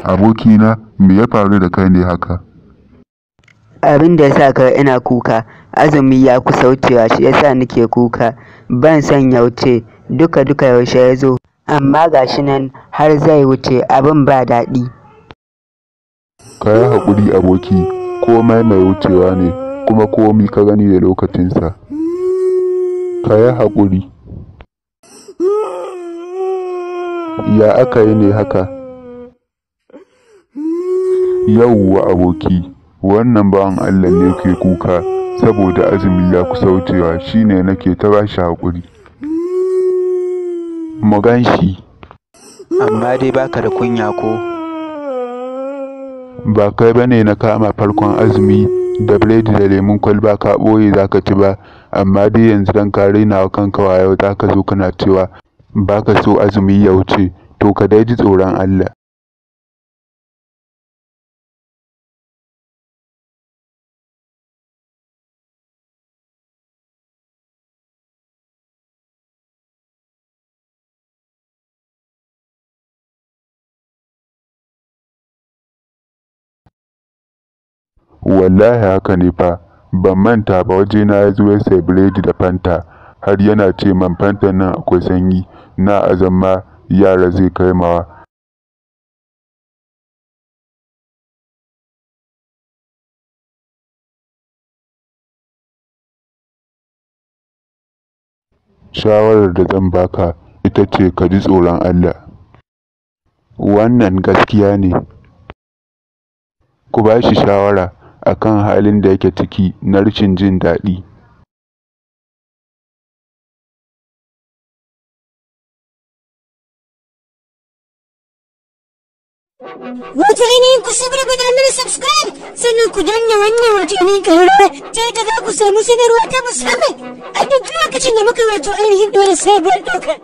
Abokina, me ya faru da kai ne haka? Abin da ya sa ka ina kuka, azumi ya kusa wucewa shi yasa nake kuka. Ban son ya wuce, duka yaushe ya zo, amma gashi nan har zai wuce, abin ba daɗi. Ka yi haƙuri aboki, komai mai wucewa ne, kuma komi ka gani da lokacinsa. Ka yi haƙuri. Ya aka yi ne haka? Yawwa aboki, wannan bawan Allah ne ke kuka saboda azumi ya kusa wucewa, shine nake ta bashi haƙuri. Mu gan shi. Amma dai baka da kunya ko? Ba kai bane na kama farkon azumi da biredi da lemun kwalba ka ɓoye zaka ci ba, amma dai yanzu dan ka raina wa kanka wayo zaka zo kana cewa baka so azumi ya wuce, to ka dai ji tsoron Allah. Wallahi haka ne fa, ban manta ba wajena ya zo ya sayi biredi da fanta, har yana ce man fantan nan akwai sanyi, na azan ma yara zai kai mawa. Shawarar da zan baka ita ce ka ji tsoron Allah. Wannan gaskiya ne. Ku ba shi shawara akan halin da yake ciki na rashin jin daɗi. Wato ainihin ku sabar mana subscribe sannan ku danna wannan wato ainihin ƙararrawa ta yadda za ku samu sanarwa ta musamman a duk lokacin da muka wato ainihin dole sabuwar ɗauka.